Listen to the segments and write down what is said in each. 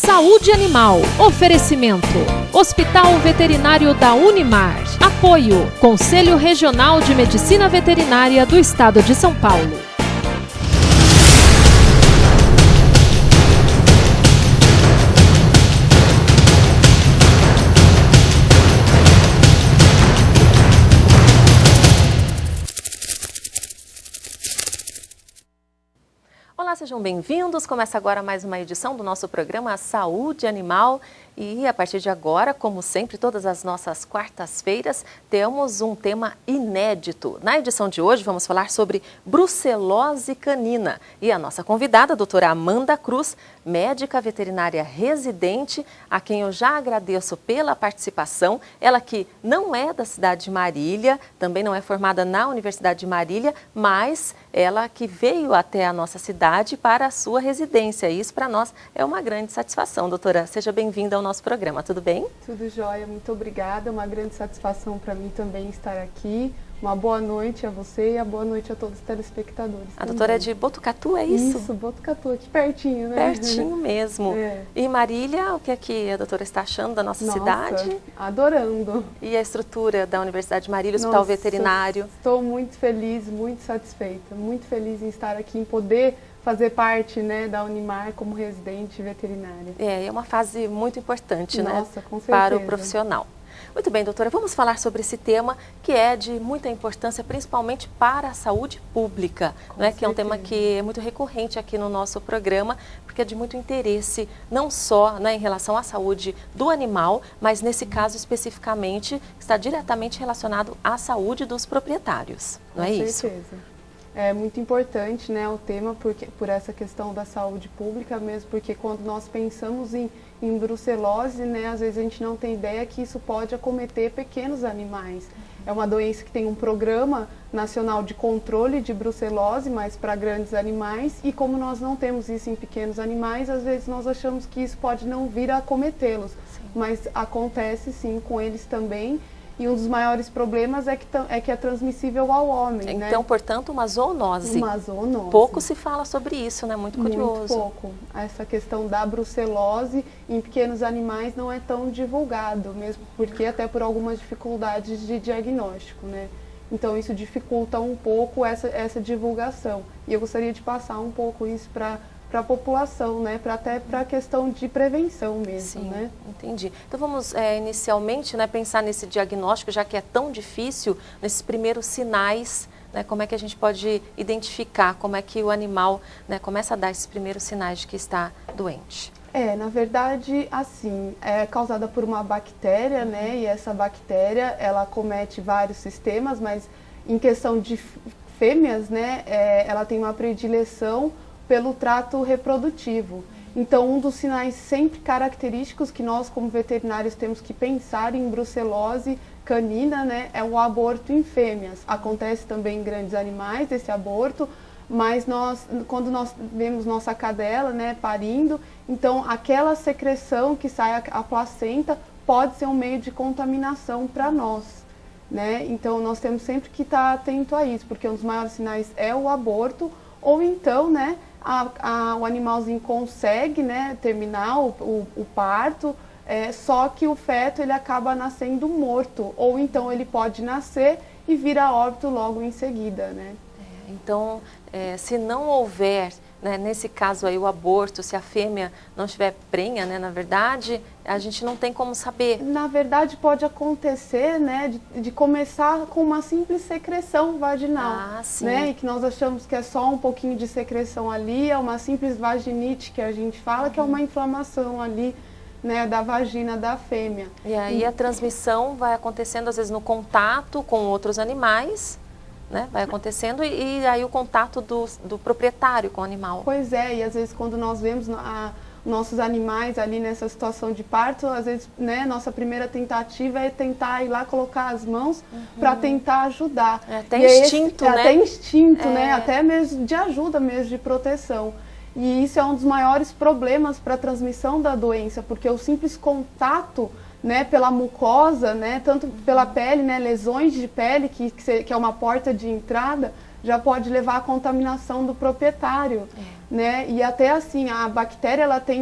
Saúde Animal. Oferecimento. Hospital Veterinário da Unimar. Apoio. Conselho Regional de Medicina Veterinária do Estado de São Paulo. Olá, sejam bem-vindos. Começa agora mais uma edição do nosso programa Saúde Animal. E a partir de agora, como sempre, todas as nossas quartas-feiras, temos um tema inédito. Na edição de hoje, vamos falar sobre brucelose canina. E a nossa convidada, a doutora Amanda Cruz, médica veterinária residente, a quem eu já agradeço pela participação. Ela que não é da cidade de Marília, também não é formada na Universidade de Marília, mas ela que veio até a nossa cidade para a sua residência. E isso para nós é uma grande satisfação. Doutora, seja bem-vinda ao nosso programa, tudo bem? Tudo jóia, muito obrigada, uma grande satisfação para mim também estar aqui. Uma boa noite a você e a boa noite a todos os telespectadores. A doutora é de Botucatu, é isso? Isso, Botucatu, aqui pertinho, né? Pertinho mesmo. É. E Marília, o que é que a doutora está achando da nossa cidade? Adorando. E a estrutura da Universidade de Marília, o Hospital Veterinário? Estou muito feliz, muito satisfeita, muito feliz em estar aqui, em poder fazer parte, né, da Unimar como residente veterinária. É uma fase muito importante, Nossa, né, com certeza, para o profissional. Muito bem, doutora, vamos falar sobre esse tema que é de muita importância, principalmente para a saúde pública, né, que é um tema que é muito recorrente aqui no nosso programa, porque é de muito interesse, não só, né, em relação à saúde do animal, mas nesse caso especificamente está diretamente relacionado à saúde dos proprietários, não é isso? Com certeza. É muito importante, né, o tema por essa questão da saúde pública mesmo, porque quando nós pensamos em brucelose, né, às vezes a gente não tem ideia que isso pode acometer pequenos animais. É uma doença que tem um programa nacional de controle de brucelose, mas para grandes animais, e como nós não temos isso em pequenos animais, às vezes nós achamos que isso pode não vir a acometê-los, mas acontece sim com eles também. E um dos maiores problemas é que é transmissível ao homem, né? Então, portanto, uma zoonose. Uma zoonose. Pouco se fala sobre isso, né? Muito curioso. Muito pouco. Essa questão da brucelose em pequenos animais não é tão divulgado, mesmo porque até por algumas dificuldades de diagnóstico, né? Então, isso dificulta um pouco essa divulgação. E eu gostaria de passar um pouco isso para a população, né? Até para a questão de prevenção mesmo. Sim, né? Entendi. Então vamos inicialmente, né, pensar nesse diagnóstico, já que é tão difícil, nesses primeiros sinais, né, como é que a gente pode identificar, como é que o animal, né, começa a dar esses primeiros sinais de que está doente? Na verdade, assim, é causada por uma bactéria, né? E essa bactéria, ela acomete vários sistemas, mas em questão de fêmeas, né, ela tem uma predileção pelo trato reprodutivo. Então, um dos sinais sempre característicos que nós, como veterinários, temos que pensar em brucelose canina, né, é o aborto em fêmeas. Acontece também em grandes animais esse aborto, mas quando nós vemos nossa cadela, né, parindo, então aquela secreção que sai a placenta pode ser um meio de contaminação para nós, né? Então, nós temos sempre que estar atento a isso, porque um dos maiores sinais é o aborto, ou então, né, o animalzinho consegue, né, terminar o parto, só que o feto ele acaba nascendo morto, ou então ele pode nascer e vir a óbito logo em seguida, né? Então, se não houver, né, nesse caso aí o aborto, se a fêmea não estiver prenha, né, na verdade, a gente não tem como saber. Na verdade, pode acontecer, né, de começar com uma simples secreção vaginal, né, e que nós achamos que é só um pouquinho de secreção ali, é uma simples vaginite que a gente fala, que é uma inflamação ali, né, da vagina da fêmea. E aí a transmissão vai acontecendo, às vezes, no contato com outros animais, né? Vai acontecendo e aí o contato do proprietário com o animal. Pois é, e às vezes quando nós vemos nossos animais ali nessa situação de parto, às vezes, né, nossa primeira tentativa é tentar ir lá colocar as mãos para tentar ajudar. É até instinto, né? Até instinto, né? Até mesmo de ajuda mesmo, de proteção. E isso é um dos maiores problemas para a transmissão da doença, porque o simples contato, né, pela mucosa, né, tanto pela pele, né, lesões de pele, que é uma porta de entrada, já pode levar à contaminação do proprietário, né? E até assim, a bactéria ela tem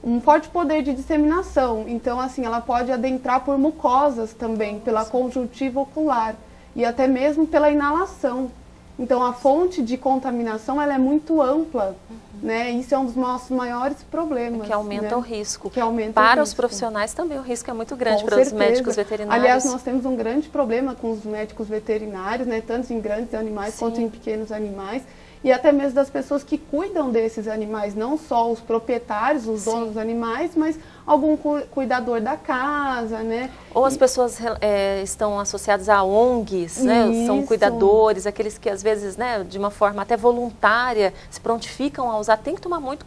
um forte poder de disseminação. Então, assim, ela pode adentrar por mucosas também, pela conjuntiva ocular e até mesmo pela inalação. Então, a fonte de contaminação ela é muito ampla, né? Isso é um dos nossos maiores problemas. Que aumenta, né? o risco. Que aumenta para o os risco. profissionais também o risco é muito grande Com para os certeza. médicos veterinários. Aliás, nós temos um grande problema com os médicos veterinários, né? Tanto em grandes animais Sim. quanto em pequenos animais. E até mesmo das pessoas que cuidam desses animais, não só os proprietários, os donos dos animais, mas algum cuidador da casa, né? Ou as pessoas estão associadas a ONGs, né? São cuidadores, aqueles que às vezes, né, de uma forma até voluntária, se prontificam a usar, tem que tomar muito...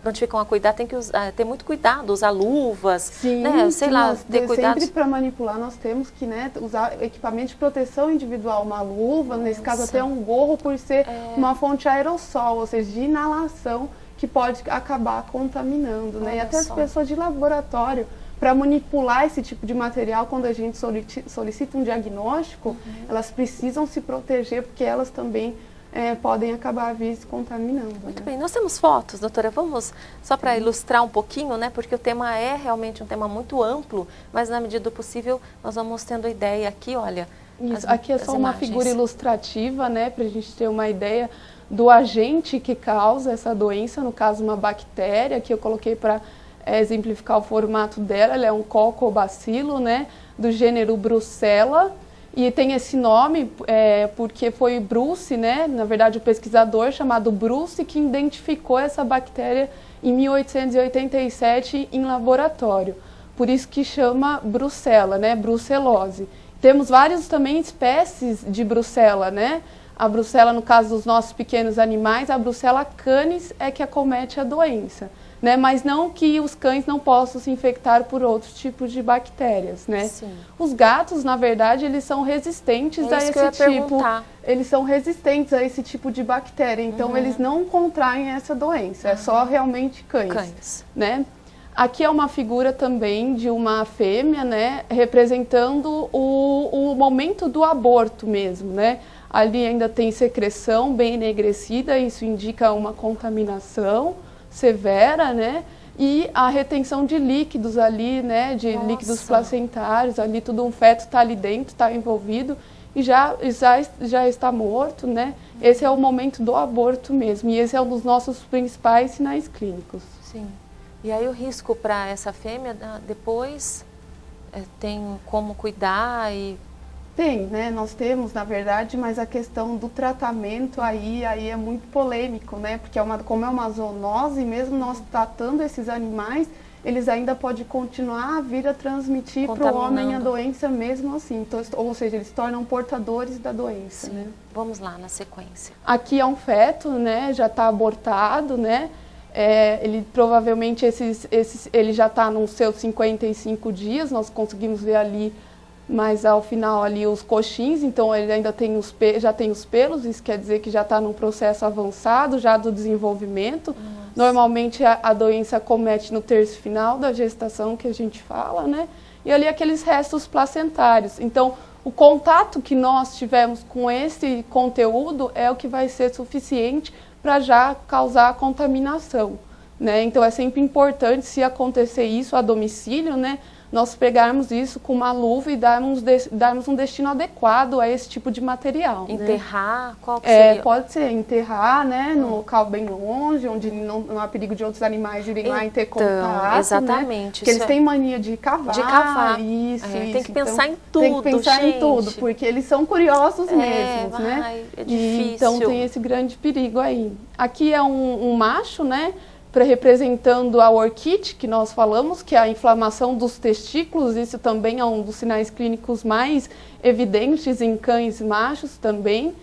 prontificam a cuidar, tem que ter muito cuidado, usar luvas, Sim, né? Sei lá, ter cuidado. Sempre para manipular nós temos que, né, usar equipamento de proteção individual, uma luva, nesse caso até um gorro, por ser uma fonte aerossol, ou seja, de inalação, que pode acabar contaminando, né? E até as pessoas de laboratório, para manipular esse tipo de material, quando a gente solicita um diagnóstico, elas precisam se proteger, porque elas também podem acabar se contaminando. Muito bem, nós temos fotos, doutora, vamos só para ilustrar um pouquinho, né? Porque o tema é realmente um tema muito amplo, mas na medida do possível nós vamos tendo ideia aqui, olha. Isso, aqui é só uma figura ilustrativa, né? Para a gente ter uma ideia do agente que causa essa doença, no caso uma bactéria, que eu coloquei para exemplificar o formato dela. Ela é um cocobacilo, né? Do gênero Brucella. E tem esse nome porque foi Bruce, né, na verdade o pesquisador chamado Bruce, que identificou essa bactéria em 1887 em laboratório. Por isso que chama Brucella, né, brucelose. Temos várias também espécies de Brucella, né? A Brucella, no caso dos nossos pequenos animais, a Brucella canis é que acomete a doença. Né, mas não que os cães não possam se infectar por outros tipos de bactérias, né? Sim. Os gatos, na verdade, eles são resistentes a esse tipo. Eles são resistentes a esse tipo de bactéria, então eles não contraem essa doença. É só realmente cães. Né? Aqui é uma figura também de uma fêmea, né, representando o momento do aborto mesmo, né? Ali ainda tem secreção bem enegrecida, isso indica uma contaminação severa, né? E a retenção de líquidos ali, né? De líquidos placentários, ali tudo, um feto está ali dentro, está envolvido e já está morto, né? Esse é o momento do aborto mesmo, e esse é um dos nossos principais sinais clínicos. Sim. E aí o risco para essa fêmea depois tem como cuidar e... Tem, né? Nós temos, na verdade, mas a questão do tratamento aí é muito polêmico, né? Porque como é uma zoonose, mesmo nós tratando esses animais, eles ainda podem continuar a vir a transmitir para o homem a doença mesmo assim. Então, ou seja, eles se tornam portadores da doença, né? Vamos lá, na sequência. Aqui é um feto, né? Já está abortado, né? Ele provavelmente, ele já está nos seus 55 dias, nós conseguimos ver ali, mas ao final ali os coxins, então ele ainda tem já tem os pelos, isso quer dizer que já está num processo avançado já do desenvolvimento. Normalmente a doença acomete no terço final da gestação, que a gente fala, né? E ali aqueles restos placentários. Então, o contato que nós tivemos com esse conteúdo é o que vai ser suficiente para já causar a contaminação, né? Então, é sempre importante, se acontecer isso a domicílio, né, nós pegarmos isso com uma luva e darmos um destino adequado a esse tipo de material. Enterrar? Né? Qual que seria? Pode ser enterrar, né, num local bem longe, onde não há perigo de outros animais irem lá e ter contato. Exatamente. Né? Porque eles têm mania de cavar. De cavar. Isso. Tem que pensar em tudo, tem que pensar gente. em tudo, porque eles são curiosos mesmo, né? É difícil. Então tem esse grande perigo aí. Aqui é um macho, né? Representando a orquite, que nós falamos, que é a inflamação dos testículos. Isso também é um dos sinais clínicos mais evidentes em cães machos também.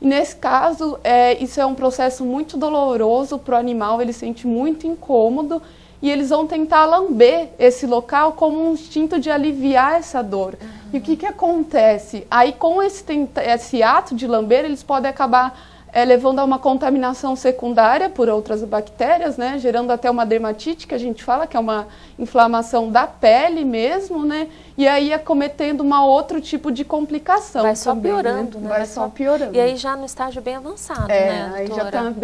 E nesse caso, isso é um processo muito doloroso para o animal, ele sente muito incômodo e eles vão tentar lamber esse local como um instinto de aliviar essa dor. E o que acontece? Aí com esse ato de lamber, eles podem acabar levando a uma contaminação secundária por outras bactérias, né, gerando até uma dermatite, que a gente fala que é uma inflamação da pele mesmo, né, e aí acometendo outro tipo de complicação. Vai só também, piorando, né? Vai só piorando. E aí já no estágio bem avançado, né, aí doutora? já está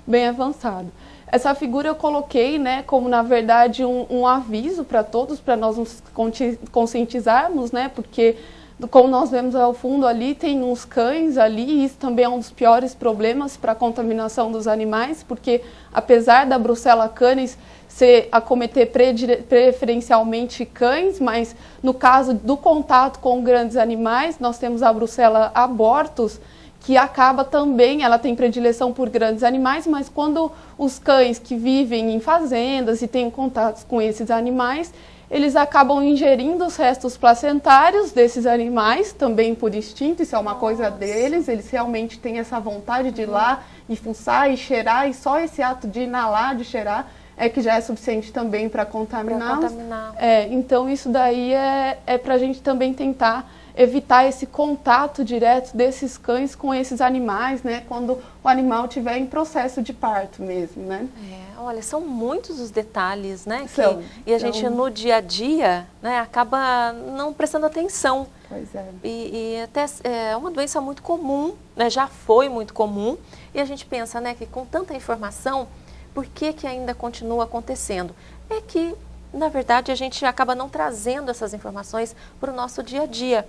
bem avançado. Essa figura eu coloquei, né, como na verdade um aviso para todos, para nós nos conscientizarmos, né, porque como nós vemos ao fundo ali, tem uns cães ali, e isso também é um dos piores problemas para a contaminação dos animais, porque apesar da Brucella canis acometer preferencialmente cães, mas no caso do contato com grandes animais, nós temos a Brucella abortus, que acaba também, ela tem predileção por grandes animais, mas quando os cães que vivem em fazendas e têm contatos com esses animais, eles acabam ingerindo os restos placentários desses animais, também por instinto, isso é uma coisa deles, eles realmente têm essa vontade de ir lá e fuçar e cheirar, e só esse ato de inalar, de cheirar, é que já é suficiente também para contaminar. Então isso daí é para a gente também tentar evitar esse contato direto desses cães com esses animais, né, quando o animal estiver em processo de parto mesmo, né? Olha, são muitos os detalhes, né? E a gente no dia a dia, né, acaba não prestando atenção. Pois é. E até é uma doença muito comum, né, já foi muito comum, e a gente pensa, né, que com tanta informação, por que ainda continua acontecendo? É que, na verdade, a gente acaba não trazendo essas informações para o nosso dia a dia.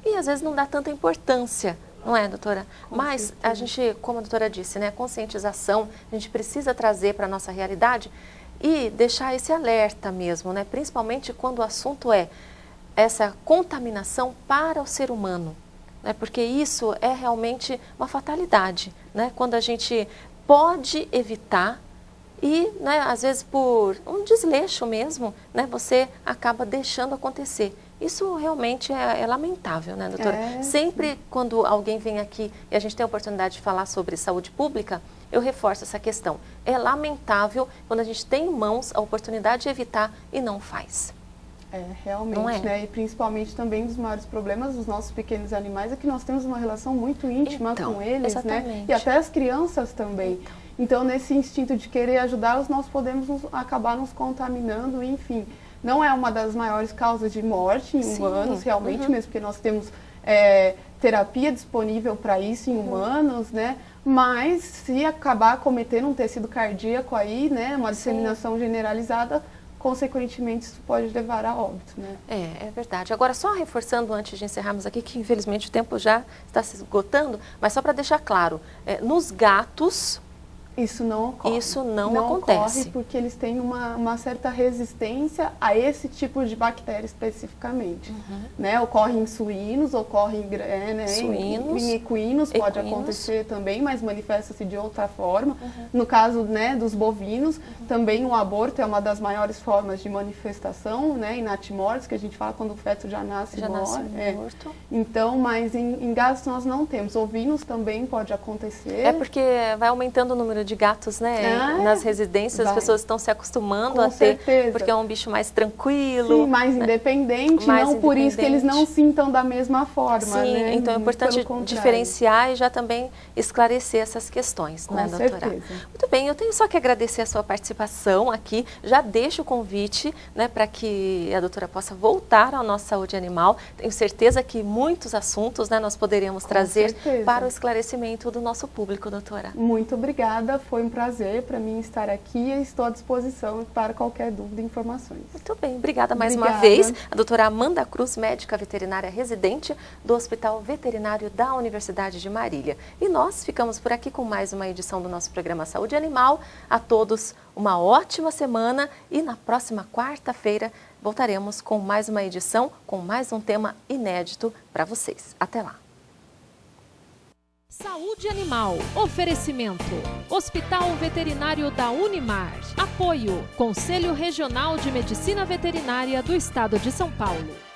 E às vezes não dá tanta importância, não é, doutora? Mas a gente, como a doutora disse, né, conscientização, a gente precisa trazer para a nossa realidade e deixar esse alerta mesmo, né? Principalmente quando o assunto é essa contaminação para o ser humano, né? Porque isso é realmente uma fatalidade, né? Quando a gente pode evitar e, né, às vezes por um desleixo mesmo, né, você acaba deixando acontecer. Isso realmente é lamentável, né, doutora? Sempre quando alguém vem aqui e a gente tem a oportunidade de falar sobre saúde pública, eu reforço essa questão. É lamentável quando a gente tem em mãos a oportunidade de evitar e não faz. Realmente, né? E principalmente também um dos maiores problemas dos nossos pequenos animais é que nós temos uma relação muito íntima com eles, né? E até as crianças também. Então, nesse instinto de querer ajudá-los, nós podemos acabar nos contaminando, enfim. Não é uma das maiores causas de morte em humanos, realmente, mesmo porque nós temos terapia disponível para isso em humanos, né? Mas se acabar cometendo um tecido cardíaco aí, né, uma disseminação generalizada, consequentemente isso pode levar a óbito, né? É verdade. Agora, só reforçando antes de encerrarmos aqui, que infelizmente o tempo já está se esgotando, mas só para deixar claro, nos gatos, isso não ocorre. Isso não acontece. Ocorre porque eles têm uma certa resistência a esse tipo de bactéria especificamente. Né? Ocorre em suínos, ocorre em equinos, pode acontecer também, mas manifesta-se de outra forma. No caso, né, dos bovinos, também o aborto é uma das maiores formas de manifestação, né, inatimortis, que a gente fala quando o feto já nasce morto. Então, mas em gatos nós não temos. Ovinos também pode acontecer. É porque vai aumentando o número de gatos, né? Nas residências, as pessoas estão se acostumando a ter, porque é um bicho mais tranquilo. Sim, mais independente, não por isso que eles não sintam da mesma forma, né? Então é importante diferenciar e já também esclarecer essas questões, né, doutora? Muito bem, eu tenho só que agradecer a sua participação aqui, já deixo o convite, né, para que a doutora possa voltar ao nosso Saúde Animal. Tenho certeza que muitos assuntos, né, nós poderemos trazer para o esclarecimento do nosso público, doutora. Muito obrigada. Foi um prazer para mim estar aqui e estou à disposição para qualquer dúvida e informações. Muito bem, obrigada mais uma vez. A doutora Amanda Cruz, médica veterinária residente do Hospital Veterinário da Universidade de Marília. E nós ficamos por aqui com mais uma edição do nosso programa Saúde Animal. A todos uma ótima semana e na próxima quarta-feira voltaremos com mais uma edição, com mais um tema inédito para vocês. Até lá! Saúde Animal. Oferecimento. Hospital Veterinário da Unimar. Apoio. Conselho Regional de Medicina Veterinária do Estado de São Paulo.